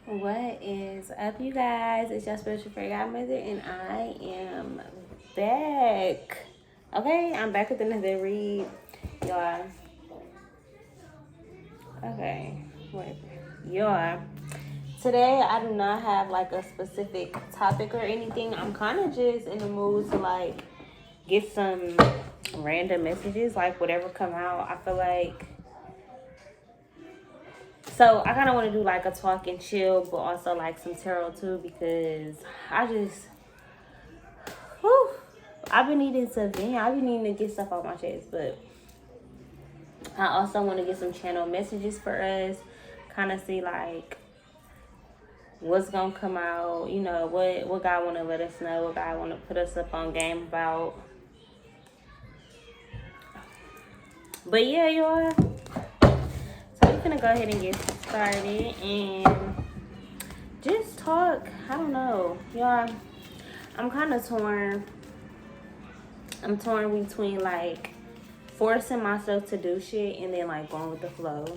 What is up, you guys? It's your special friend godmother, and I am back. Okay, I'm back with another read, y'all. Okay, wait, y'all. Today I do not have like a specific topic or anything. I'm kind of just in the mood to like get some random messages, like whatever come out. I feel like. So I kind of want to do like a talk and chill, but also like some tarot too, because I just, whew, I've been needing to vent. I've been needing to get stuff off my chest, but I also want to get some channel messages for us, kind of see like what's gonna come out. You know what God want to let us know, what God want to put us up on game about. But yeah, y'all. So we're gonna go ahead and get started and just talk. I don't know, y'all. I'm kind of torn. I'm torn between like forcing myself to do shit and then like going with the flow.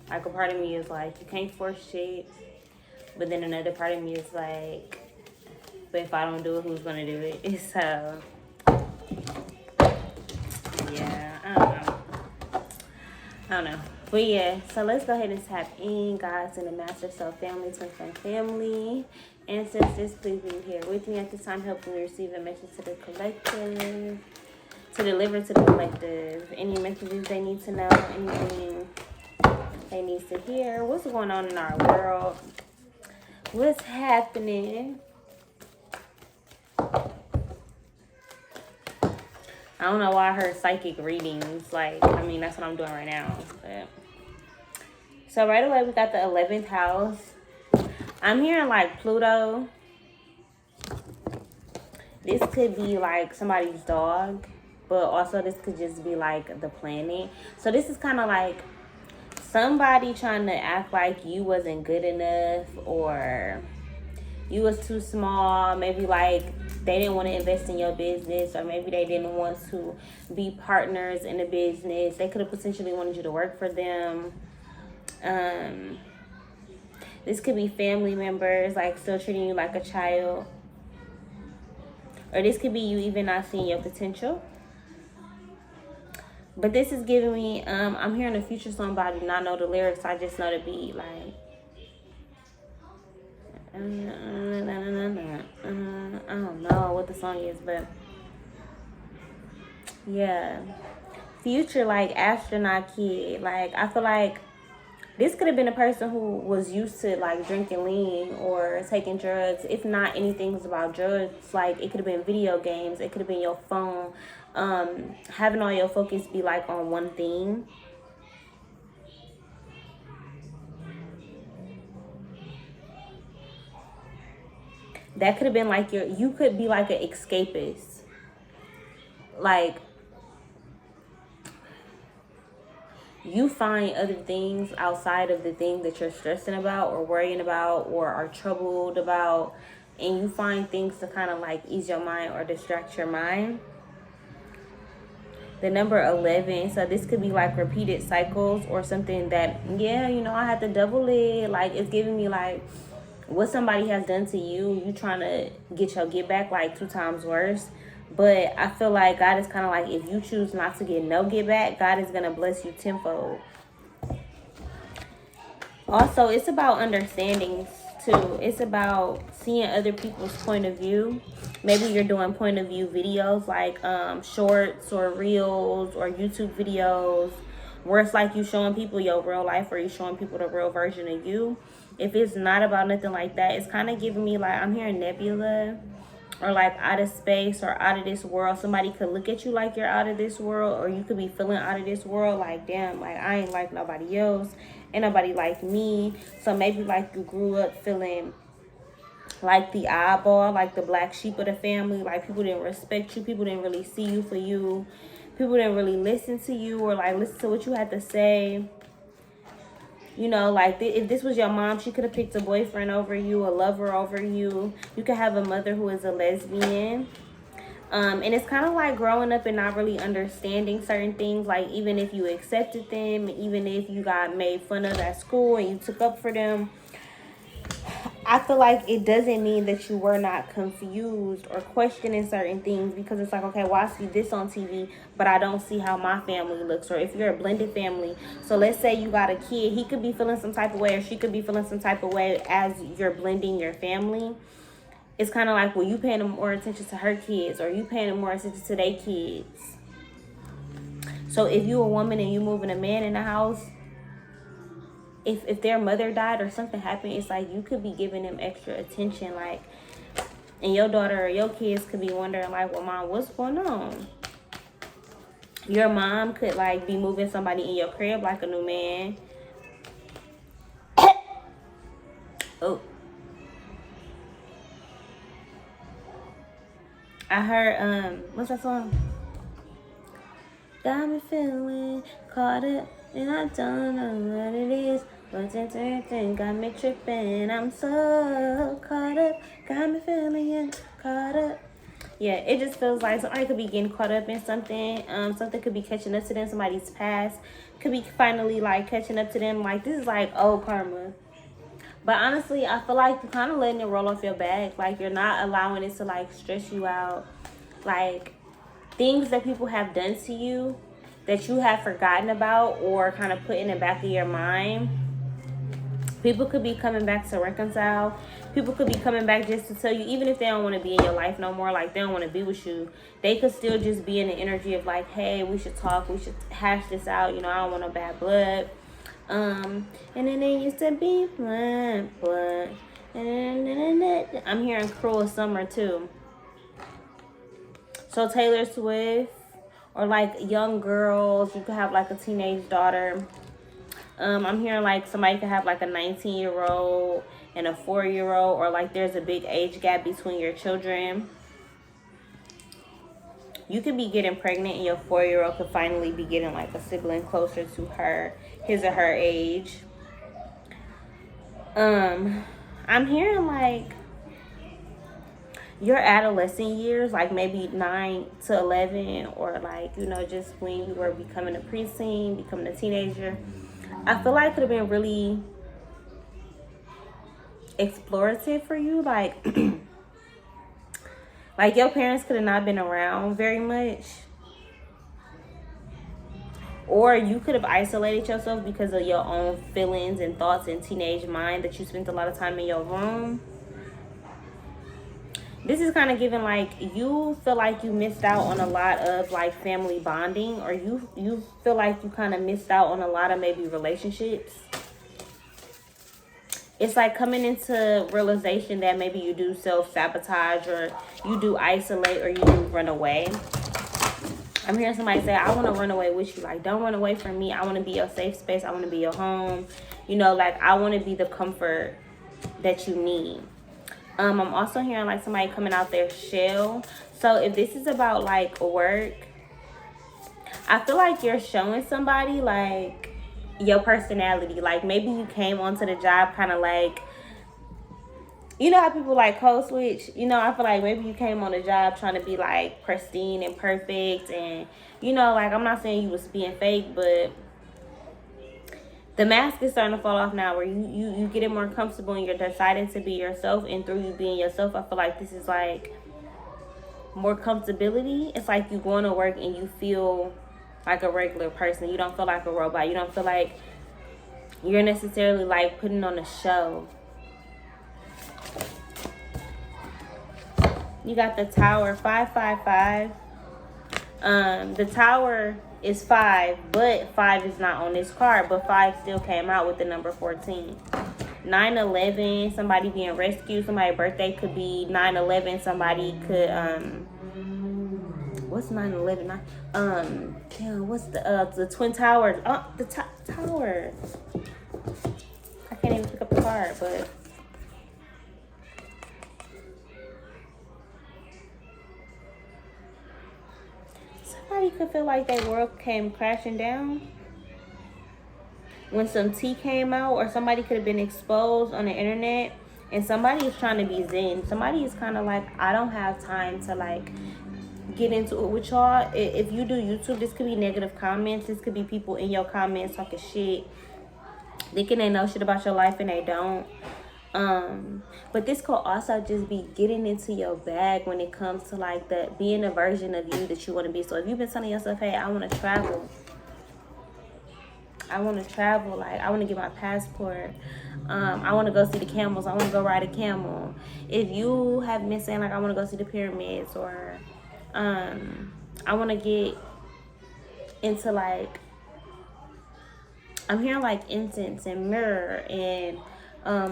Like a part of me is like, you can't force shit. But then another part of me is like, but if I don't do it, who's gonna do it? So yeah, I don't know. But yeah, so let's go ahead and tap in, guys, in the Master Self Family, Twin Flame Family. Ancestors, please be here with me at this time, helping me receive a message to the collective, to deliver to the collective. Any messages they need to know, anything they need to hear. What's going on in our world? What's happening? I don't know why I heard psychic readings. Like, I mean, that's what I'm doing right now. But so right away, we got the 11th house. I'm hearing like Pluto. This could be like somebody's dog, but also this could just be like the planet. So this is kind of like somebody trying to act like you wasn't good enough, or you was too small. Maybe like they didn't want to invest in your business, or maybe they didn't want to be partners in the business. They could have potentially wanted you to work for them. This could be family members like still treating you like a child, or this could be you even not seeing your potential. But this is giving me, I'm hearing a future song, but I do not know the lyrics. I just know the beat, like, I don't know what the song is, but yeah. Future, like, astronaut kid. Like, I feel like this could have been a person who was used to, like, drinking lean or taking drugs. If not anything was about drugs, like, it could have been video games. It could have been your phone. Having all your focus be, like, on one thing. That could have been, like, you could be, like, an escapist. Like, you find other things outside of the thing that you're stressing about or worrying about or are troubled about, and you find things to kind of like ease your mind or distract your mind. The number 11, so this could be like repeated cycles or something that, yeah, you know, I had to double it. Like, it's giving me like what somebody has done to you, you trying to get your get back like 2 times worse. But I feel like God is kind of like, if you choose not to get no get back, God is going to bless you tenfold. Also, it's about understanding too. It's about seeing other people's point of view. Maybe you're doing point of view videos like shorts or reels or YouTube videos where it's like you showing people your real life or you showing people the real version of you. If it's not about nothing like that, it's kind of giving me like, I'm hearing nebula or like out of space or out of this world. Somebody could look at you like you're out of this world, or you could be feeling out of this world like, damn, like I ain't like nobody else, ain't nobody like me. So maybe like you grew up feeling like the eyeball, like the black sheep of the family. Like people didn't respect you, people didn't really see you for you, people didn't really listen to you or like listen to what you had to say. You know, like if this was your mom, she could have picked a boyfriend over you, a lover over you. You could have a mother who is a lesbian. And it's kind of like growing up and not really understanding certain things. Like even if you accepted them, even if you got made fun of at school and you took up for them, I feel like it doesn't mean that you were not confused or questioning certain things, because it's like, okay, well, I see this on TV, but I don't see how my family looks. Or if you're a blended family, so let's say you got a kid, he could be feeling some type of way, or she could be feeling some type of way as you're blending your family. It's kind of like, well, you paying more attention to her kids, or you paying more attention to their kids. So if you a woman and you moving a man in the house, if their mother died or something happened, it's like you could be giving them extra attention, like, and your daughter or your kids could be wondering, like, well, mom, what's going on? Your mom could, like, be moving somebody in your crib, like a new man. Oh. I heard, what's that song? Got me feeling caught up, and I don't know what it is. But got me tripping, I'm so caught up. Got me feeling caught up. Yeah, it just feels like somebody could be getting caught up in something. Something could be catching up to them. Somebody's past could be finally, like, catching up to them. Like, this is like old karma. But honestly, I feel like you're kind of letting it roll off your back. Like, you're not allowing it to, like, stress you out. Like, things that people have done to you that you have forgotten about or kind of put in the back of your mind. People could be coming back to reconcile. People could be coming back just to tell you, even if they don't want to be in your life no more, like, they don't want to be with you, they could still just be in the energy of, like, hey, we should talk, we should hash this out, you know, I don't want no bad blood. And then they used to be blood. And I'm hearing Cruel Summer too. So Taylor Swift, or like young girls, you could have like a teenage daughter. I'm hearing like somebody could have like a 19-year-old and a 4-year-old, or like there's a big age gap between your children. You could be getting pregnant and your 4-year-old could finally be getting like a sibling closer to his or her age. I'm hearing like your adolescent years, like maybe 9 to 11, or like, you know, just when you were becoming a preteen, becoming a teenager, I feel like it could have been really explorative for you. Like, like your parents could have not been around very much. Or you could have isolated yourself because of your own feelings and thoughts and teenage mind, that you spent a lot of time in your room. This is kind of giving like you feel like you missed out on a lot of like family bonding, or you feel like you kind of missed out on a lot of maybe relationships. It's like coming into realization that maybe you do self-sabotage, or you do isolate, or you do run away. I'm hearing somebody say, I want to run away with you. Like, don't run away from me. I want to be your safe space. I want to be your home. You know, like, I want to be the comfort that you need. I'm also hearing, like, somebody coming out their shell. So, if this is about, like, work, I feel like you're showing somebody, like, your personality. Like, maybe you came onto the job kind of, like, you know how people like code switch? You know, I feel like maybe you came on the job trying to be like pristine and perfect, and you know, like, I'm not saying you was being fake, but the mask is starting to fall off now, where you getting more comfortable and you're deciding to be yourself, and through you being yourself, I feel like this is like more comfortability. It's like you going to work and you feel like a regular person. You don't feel like a robot. You don't feel like you're necessarily like putting on a show. You got the Tower, 555. The Tower is 5, but 5 is not on this card, but 5 still came out with the number 14. 9/11, somebody being rescued. Somebody's birthday could be 9/11. Somebody could what's 9/11? Damn, what's the Twin Towers? Oh, the Tower. I can't even pick up the card, but somebody could feel like their world came crashing down when some tea came out, or somebody could have been exposed on the internet, and somebody is trying to be zen. Somebody is kind of like, I don't have time to like get into it with y'all. If you do YouTube, this could be negative comments. This could be people in your comments talking shit, thinking they know shit about your life and they don't. But this could also just be getting into your bag when it comes to like the being a version of you that you want to be. So if you've been telling yourself, hey, I want to travel, like I want to get my passport, I want to go see the camels, I want to go ride a camel. If you have been saying like I want to go see the pyramids, or I want to get into like, I'm hearing like incense and myrrh and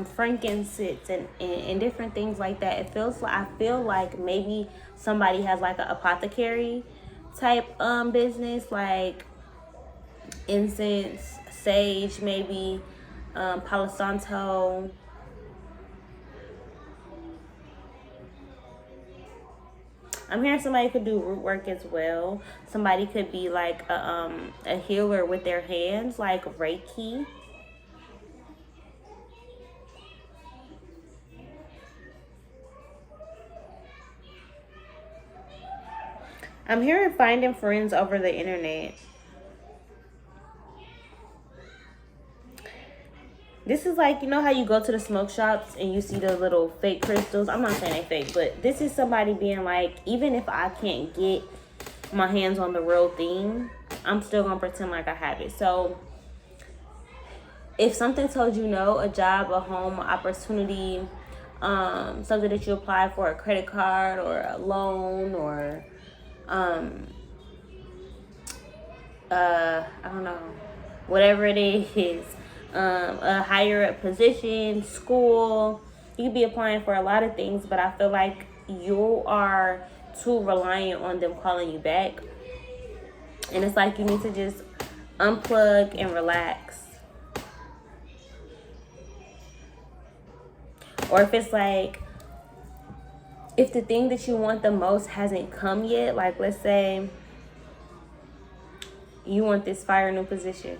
frankincense and different things like that. It feels like, I feel like maybe somebody has like an apothecary type business, like incense, sage, maybe Palo Santo. I'm hearing somebody could do root work as well. Somebody could be like a healer with their hands, like Reiki. I'm hearing finding friends over the internet. This is like, you know how you go to the smoke shops and you see the little fake crystals? I'm not saying they fake, but this is somebody being like, even if I can't get my hands on the real thing, I'm still going to pretend like I have it. So if something told you no, a job, a home, an opportunity, something that you apply for, a credit card or a loan, or I don't know, whatever it is, a higher up position, school. You could be applying for a lot of things, but I feel like you are too reliant on them calling you back. And it's like you need to just unplug and relax. Or if it's like, if the thing that you want the most hasn't come yet, like let's say you want this fire new position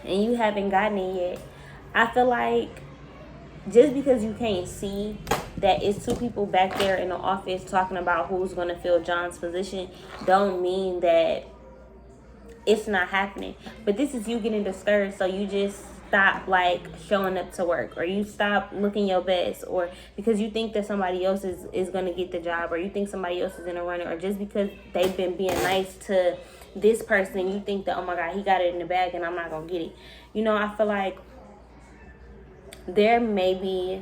and you haven't gotten it yet, I feel like just because you can't see that it's two people back there in the office talking about who's going to fill John's position, don't mean that it's not happening. But this is you getting discouraged, so you just stop like showing up to work, or you stop looking your best, or because you think that somebody else is going to get the job, or you think somebody else is in a runner, or just because they've been being nice to this person, you think that, oh my God, he got it in the bag and I'm not going to get it. You know, I feel like there may be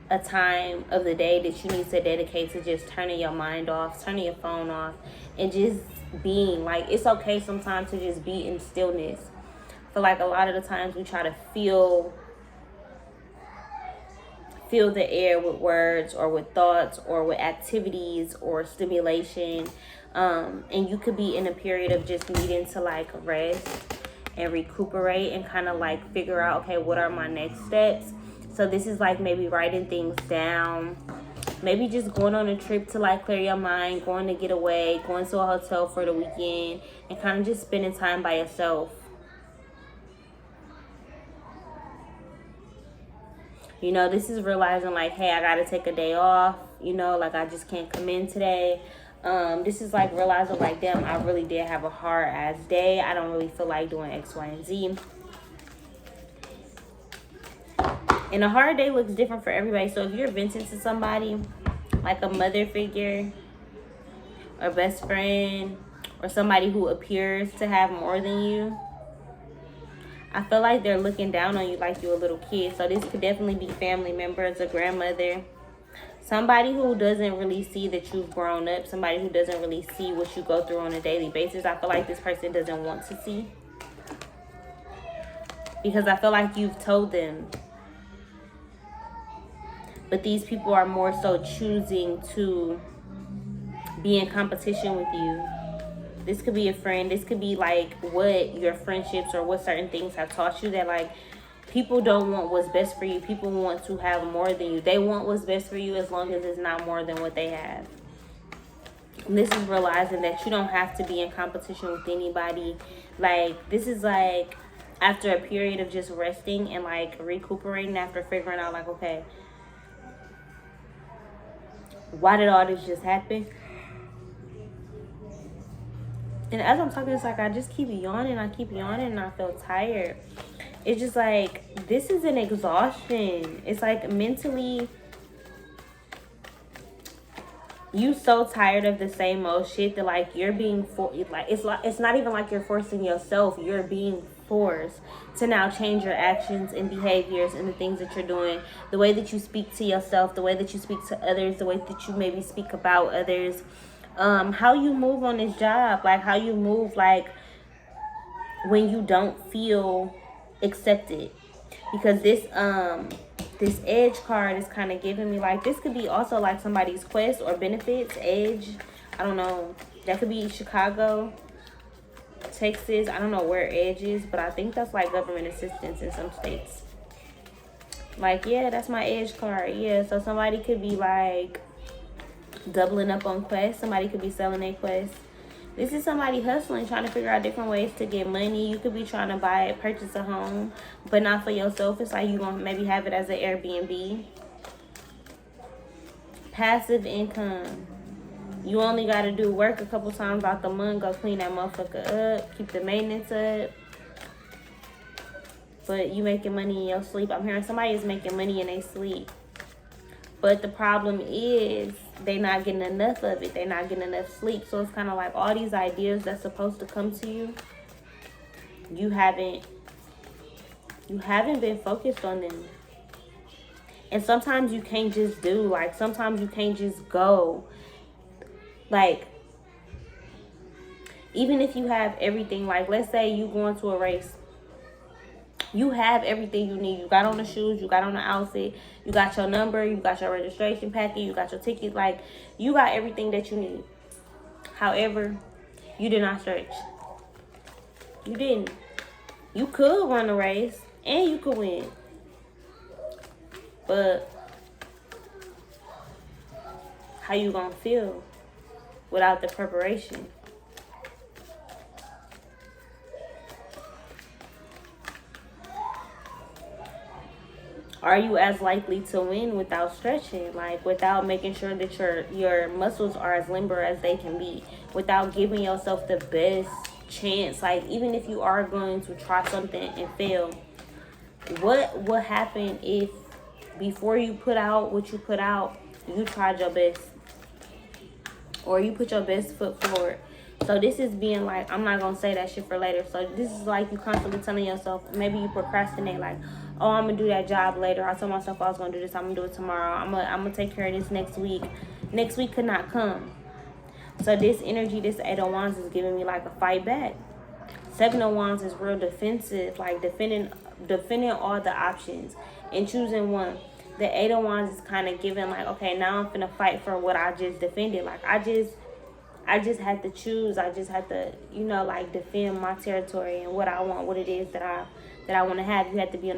a time of the day that you need to dedicate to just turning your mind off, turning your phone off, and just being. Like, it's okay sometimes to just be in stillness. I feel like a lot of the times we try to fill the air with words or with thoughts or with activities or stimulation, and you could be in a period of just needing to like rest and recuperate and kind of like figure out, okay, what are my next steps? So this is like maybe writing things down, maybe just going on a trip to like clear your mind, going to get away, going to a hotel for the weekend, and kind of just spending time by yourself. You know, this is realizing like, hey, I gotta take a day off, you know, like I just can't come in today. This is like realizing like, damn, I really did have a hard ass day. I don't really feel like doing X, Y, and Z. And a hard day looks different for everybody. So if you're venting to somebody, like a mother figure, or best friend, or somebody who appears to have more than you, I feel like they're looking down on you like you're a little kid. So this could definitely be family members, a grandmother, somebody who doesn't really see that you've grown up, somebody who doesn't really see what you go through on a daily basis. I feel like this person doesn't want to see, because I feel like you've told them. But these people are more so choosing to be in competition with you. This could be a friend. This could be like what your friendships or what certain things have taught you, that like people don't want what's best for you. People want to have more than you. They want what's best for you as long as it's not more than what they have. And this is realizing that you don't have to be in competition with anybody. Like, this is like after a period of just resting and like recuperating, after figuring out like, okay, why did all this just happen? And as I'm talking, it's like I just keep yawning, and I feel tired. It's just like, this is an exhaustion. It's like mentally, you so tired of the same old shit that like you're being like it's not even like you're forcing yourself. You're being forced to now change your actions and behaviors and the things that you're doing, the way that you speak to yourself, the way that you speak to others, the way that you maybe speak about others, how you move on this job, like how you move like when you don't feel accepted. Because this edge card is kind of giving me like, this could be also like somebody's quest or benefits. Edge, I don't know, that could be Chicago, Texas. I don't know where edge is, but I think that's like government assistance in some states. Like, yeah, that's my edge card. Yeah, so somebody could be like doubling up on quests. Somebody could be selling their quests. This is somebody hustling, trying to figure out different ways to get money. You could be trying to purchase a home, but not for yourself. It's like you gonna maybe have it as an Airbnb. Passive income. You only got to do work a couple times out the month. Go clean that motherfucker up. Keep the maintenance up. But you making money in your sleep. I'm hearing somebody is making money in their sleep. But the problem is they not getting enough of it. They not getting enough sleep. So it's kind of like all these ideas that's supposed to come to you, you haven't been focused on them. And sometimes you can't just do, like sometimes you can't just go. Like, even if you have everything, like let's say you going to a race. You have everything you need. You got on the shoes, you got on the outfit, you got your number, you got your registration packet, you got your ticket. Like, you got everything that you need. However, you did not stretch. You didn't. You could run a race and you could win. But how you gonna feel without the preparation? Are you as likely to win without stretching? Like, without making sure that your muscles are as limber as they can be, without giving yourself the best chance? Like, even if you are going to try something and fail, what will happen if before you put out what you put out, you tried your best, or you put your best foot forward? So this is being like, I'm not gonna say that shit for later. So this is like you constantly telling yourself, maybe you procrastinate, like, oh, I'm gonna do that job later. I told myself I was gonna do this. I'm gonna do it tomorrow. I'm gonna take care of this next week. Next week could not come. So this energy, this 8 of Wands is giving me like a fight back. 7 of Wands is real defensive, like defending all the options and choosing one. The 8 of Wands is kind of giving like, okay, now I'm finna fight for what I just defended. Like, I just had to choose. I just had to, like defend my territory and what I want, what it is that I want to have. You have to be on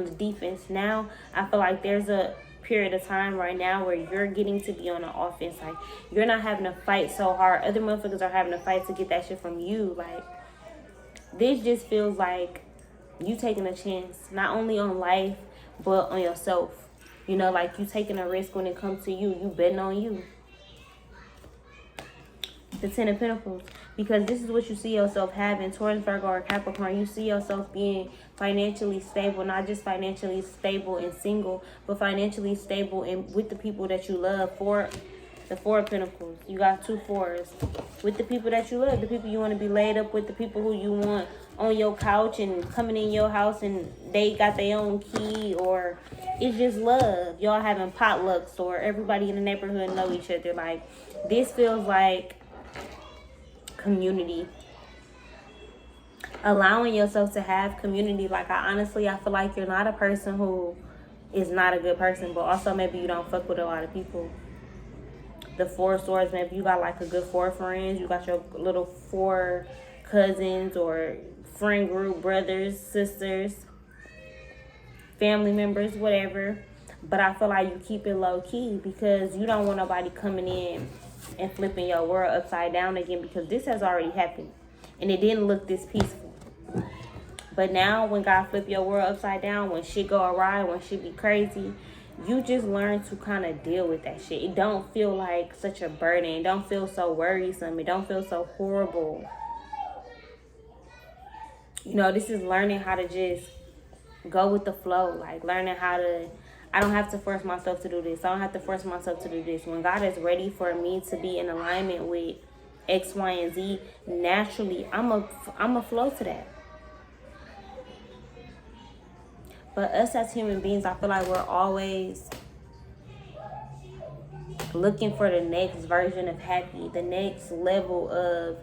the defense. Now, I feel like there's a period of time right now where you're getting to be on the offense. Like, you're not having to fight so hard. Other motherfuckers are having to fight to get that shit from you. Like, this just feels like you taking a chance, not only on life, but on yourself. Like you taking a risk when it comes to you. You betting on you. The 10 of Pentacles, because this is what you see yourself having. Taurus, Virgo, or Capricorn, you see yourself being financially stable, not just financially stable and single, but financially stable and with the people that you love. The 4 of Pentacles, you got 2 4s. With the people that you love, the people you want to be laid up with, the people who you want on your couch and coming in your house and they got their own key, or it's just love. Y'all having potlucks, or everybody in the neighborhood know each other. Like, this feels like community, allowing yourself to have community. Like, I feel like you're not a person who is not a good person, but also maybe you don't fuck with a lot of people. The 4 of Swords, maybe you got like a good 4 friends, you got your little 4 cousins or friend group, brothers, sisters, family members, whatever. But I feel like you keep it low key because you don't want nobody coming in and flipping your world upside down again, because this has already happened and it didn't look this peaceful. But now when God flip your world upside down, when shit go awry, when shit be crazy, you just learn to kind of deal with that shit. It don't feel like such a burden. It don't feel so worrisome. It don't feel so horrible. You know, this is learning how to just go with the flow. Like learning how to, I don't have to force myself to do this. I don't have to force myself to do this. When God is ready for me to be in alignment with X, Y, and Z, naturally, I'm a flow to that. But us as human beings, I feel like we're always looking for the next version of happy, the next level of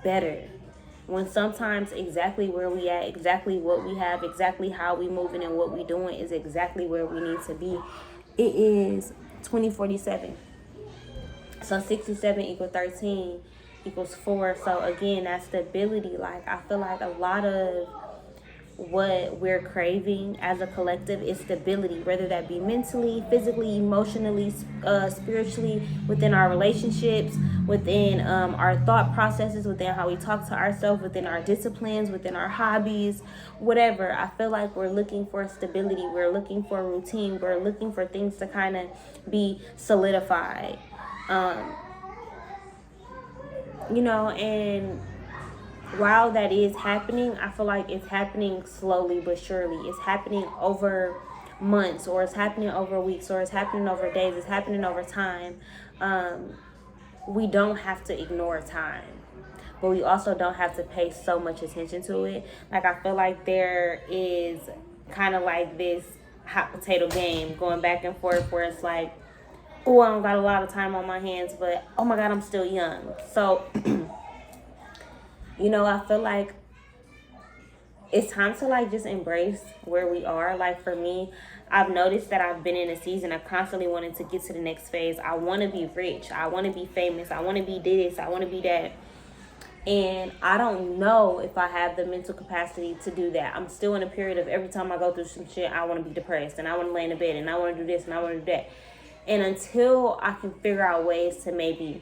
better. When sometimes exactly where we at, exactly what we have, exactly how we moving and what we doing is exactly where we need to be. It is 2047. So 67 equals 13 equals 4. So again, that stability. Like I feel like a lot of what we're craving as a collective is stability, whether that be mentally, physically, emotionally, spiritually, within our relationships, within our thought processes, within how we talk to ourselves, within our disciplines, within our hobbies, whatever. I feel like we're looking for stability, we're looking for routine, we're looking for things to kind of be solidified, you know. And while that is happening, I feel like it's happening slowly but surely. It's happening over months, or it's happening over weeks, or it's happening over days, it's happening over time. We don't have to ignore time, but we also don't have to pay so much attention to it. Like I feel like there is kind of like this hot potato game going back and forth where it's like, oh, I don't got a lot of time on my hands, but oh my God, I'm still young. So you know, I feel like it's time to like just embrace where we are. Like for me, I've noticed that I've been in a season of constantly wanting to get to the next phase. I want to be rich. I want to be famous. I want to be this. I want to be that. And I don't know if I have the mental capacity to do that. I'm still in a period of every time I go through some shit, I want to be depressed and I want to lay in the bed and I want to do this and I want to do that. And until I can figure out ways to maybe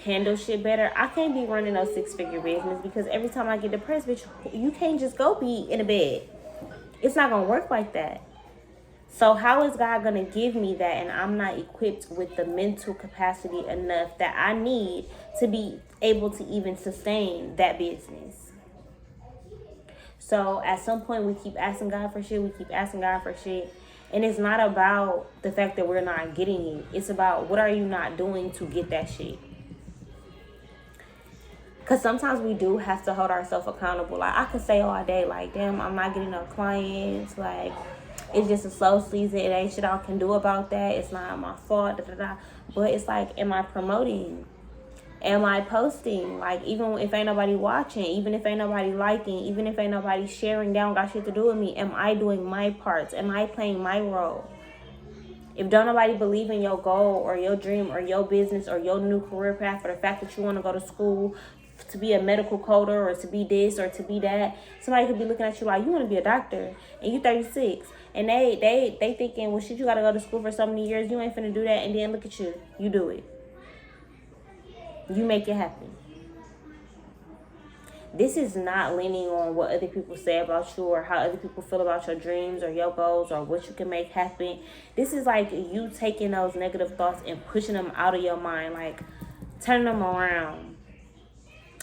handle shit better, I can't be running no 6-figure business, because every time I get depressed, bitch, you can't just go be in a bed. It's not gonna work like that. So how is God gonna give me that and I'm not equipped with the mental capacity enough that I need to be able to even sustain that business? So at some point we keep asking God for shit, we keep asking God for shit. And it's not about the fact that we're not getting it. It's about what are you not doing to get that shit. Because sometimes we do have to hold ourselves accountable. Like, I could say all day, like, damn, I'm not getting no clients. Like, it's just a slow season. It ain't shit I can do about that. It's not my fault. Da, da, da. But it's like, am I promoting? Am I posting? Like, even if ain't nobody watching, even if ain't nobody liking, even if ain't nobody sharing, they don't got shit to do with me. Am I doing my parts? Am I playing my role? If don't nobody believe in your goal or your dream or your business or your new career path, or the fact that you want to go to school to be a medical coder or to be this or to be that, somebody could be looking at you like, you want to be a doctor and you 36 and they thinking, well shit, you gotta go to school for so many years, you ain't finna do that. And then look at you, you do it, you make it happen. This is not leaning on what other people say about you or how other people feel about your dreams or your goals or what you can make happen. This is like you taking those negative thoughts and pushing them out of your mind, like turning them around.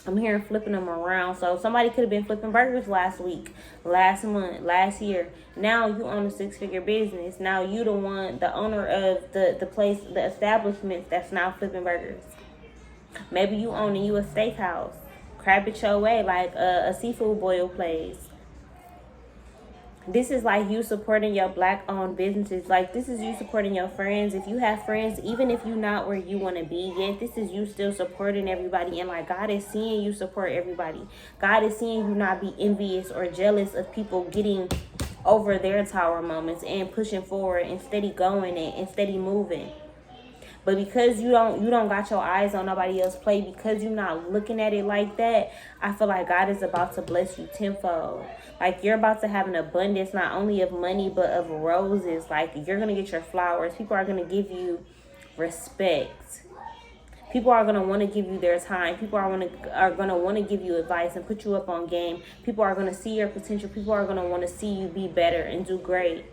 I'm hearing flipping them around. So somebody could have been flipping burgers last week, last month, last year. Now you own a 6-figure business. Now you the owner of the place, the establishment that's now flipping burgers. Maybe you owning you a steakhouse. Crab it your way, like a seafood boil place. This is like you supporting your Black-owned businesses. Like, this is you supporting your friends. If you have friends, even if you're not where you want to be yet, this is you still supporting everybody. And, like, God is seeing you support everybody. God is seeing you not be envious or jealous of people getting over their tower moments and pushing forward and steady going and steady moving. But because you don't got your eyes on nobody else's plate, because you're not looking at it like that, I feel like God is about to bless you tenfold. Like, you're about to have an abundance, not only of money, but of roses. Like, you're going to get your flowers. People are going to give you respect. People are going to want to give you their time. People are going to want to give you advice and put you up on game. People are going to see your potential. People are going to want to see you be better and do great.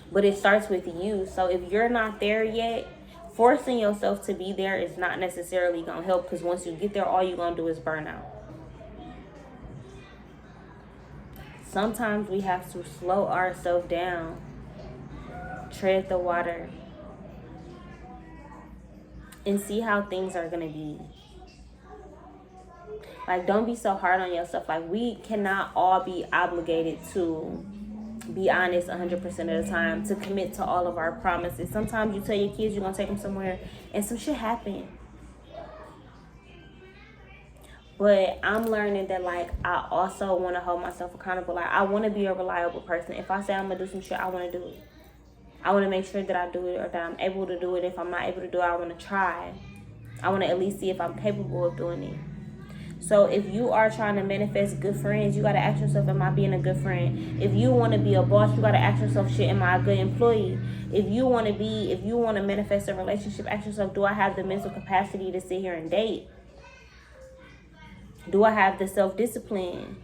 But it starts with you. So if you're not there yet, forcing yourself to be there is not necessarily going to help, because once you get there, all you're going to do is burn out. Sometimes we have to slow ourselves down, tread the water, and see how things are going to be. Like, don't be so hard on yourself. Like, we cannot all be obligated to be honest 100% of the time, to commit to all of our promises. Sometimes you tell your kids you're going to take them somewhere and some shit happen. But I'm learning that, like, I also want to hold myself accountable. Like, I want to be a reliable person. If I say I'm going to do some shit, I want to do it. I want to make sure that I do it, or that I'm able to do it. If I'm not able to do it, I want to try. I want to at least see if I'm capable of doing it. So if you are trying to manifest good friends, you got to ask yourself, am I being a good friend? If you want to be a boss, you got to ask yourself, shit, am I a good employee? If you want to manifest a relationship, ask yourself, do I have the mental capacity to sit here and date? Do I have the self-discipline?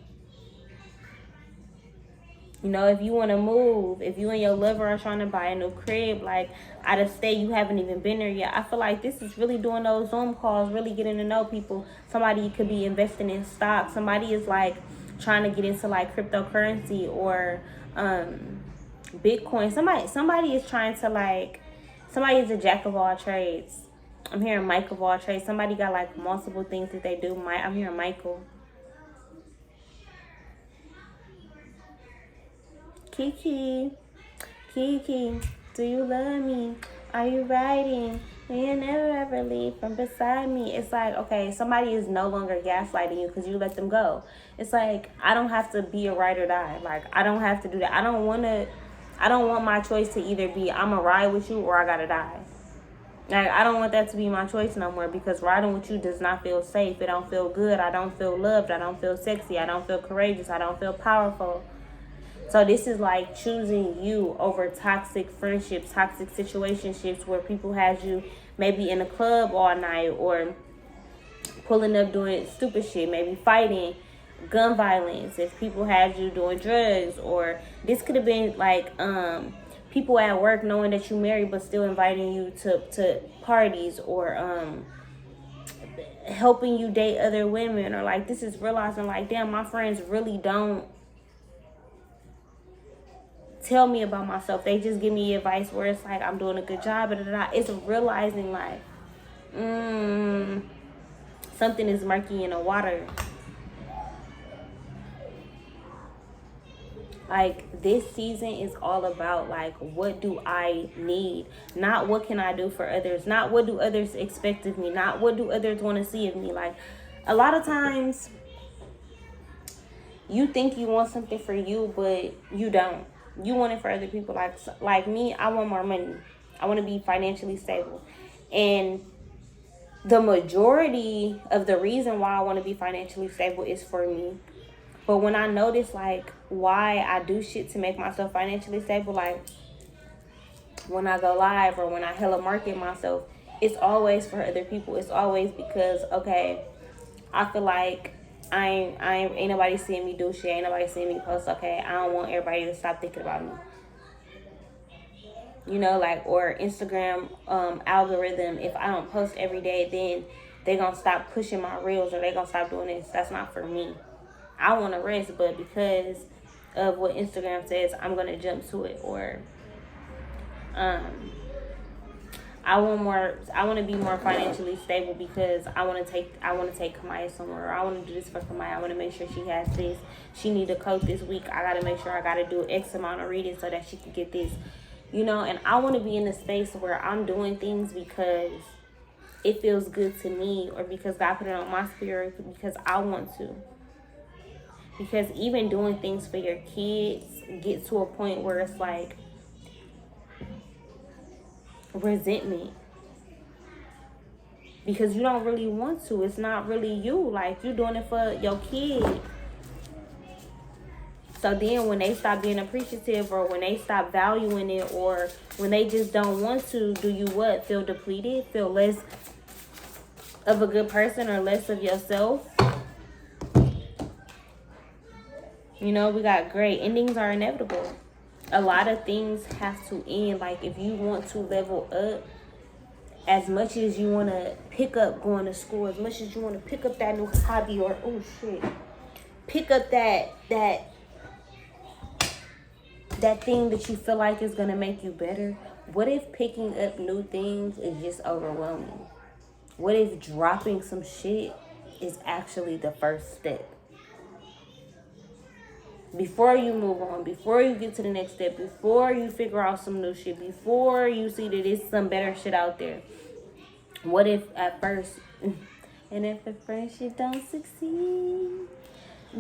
You know, if you want to move, if you and your lover are trying to buy a new crib, like, out of state, you haven't even been there yet. I feel like this is really doing those Zoom calls, really getting to know people. Somebody could be investing in stocks. Somebody is, like, trying to get into, like, cryptocurrency or Bitcoin. Somebody is trying to, like, somebody is a jack of all trades. I'm hearing Mike of all trades. Somebody got, like, multiple things that they do. I'm hearing Michael. Kiki, do you love me? Are you riding? Will you never ever leave from beside me? It's like, okay, somebody is no longer gaslighting you because you let them go. It's like, I don't have to be a ride or die. Like, I don't have to do that. I don't want my choice to either be I'm a ride with you or I gotta die. Like, I don't want that to be my choice no more, because riding with you does not feel safe. It don't feel good. I don't feel loved. I don't feel sexy. I don't feel courageous. I don't feel powerful. So this is like choosing you over toxic friendships, toxic situationships where people had you maybe in a club all night, or pulling up doing stupid shit, maybe fighting, gun violence. If people had you doing drugs, or this could have been like people at work knowing that you married but still inviting you to parties, or helping you date other women, or like this is realizing like, damn, my friends really don't tell me about myself. They just give me advice where it's like I'm doing a good job. It's realizing like something is murky in the water. Like, this season is all about like, what do I need? Not what can I do for others. Not what do others expect of me. Not what do others want to see of me. Like, a lot of times you think you want something for you, but you don't. You want it for other people. Like me, I want more money. I want to be financially stable. And the majority of the reason why I want to be financially stable is for me. But when I notice like why I do shit to make myself financially stable, like when I go live or when I hella market myself, it's always for other people. It's always because, okay, I feel like ain't nobody seeing me do shit. Ain't nobody seeing me post. Okay, I don't want everybody to stop thinking about me. You know, like, or Instagram algorithm. If I don't post every day, then they gonna stop pushing my reels, or they gonna stop doing this. That's not for me. I want to rest, but because of what Instagram says, I'm gonna jump to it. Or I want to be more financially stable because I want to take Kamaya somewhere. Or I want to do this for Kamaya. I want to make sure she has this. She need a coat this week. I got to make sure I got to do X amount of reading so that she can get this. You know, and I want to be in a space where I'm doing things because it feels good to me, or because God put it on my spirit, because I want to. Because even doing things for your kids get to a point where it's like resentment, because you don't really want to. It's not really you. Like, you're doing it for your kid. So then when they stop being appreciative, or when they stop valuing it, or when they just don't want to, do you what? Feel depleted? Feel less of a good person, or less of yourself? You know, we got great endings are inevitable. A lot of things have to end. Like, if you want to level up, as much as you want to pick up going to school, as much as you want to pick up that new hobby, or pick up that that thing that you feel like is gonna make you better, what if picking up new things is just overwhelming? What if dropping some shit is actually the first step? Before you move on, before you get to the next step, before you figure out some new shit, before you see that there's some better shit out there. What if at first, and if at first you don't succeed,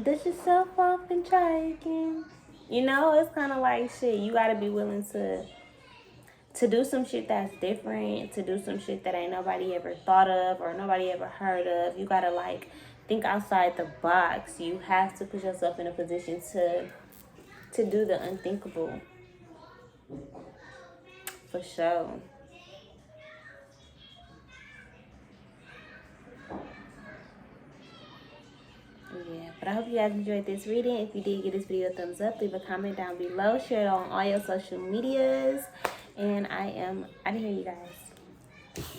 dust yourself off and try again. You know, it's kind of like shit. You gotta be willing to do some shit that's different, to do some shit that ain't nobody ever thought of or nobody ever heard of. You gotta like think outside the box. You have to put yourself in a position to do the unthinkable. For sure. Yeah, but I hope you guys enjoyed this reading. If you did, give this video a thumbs up, leave a comment down below, share it on all your social medias, and I am out of here, you guys.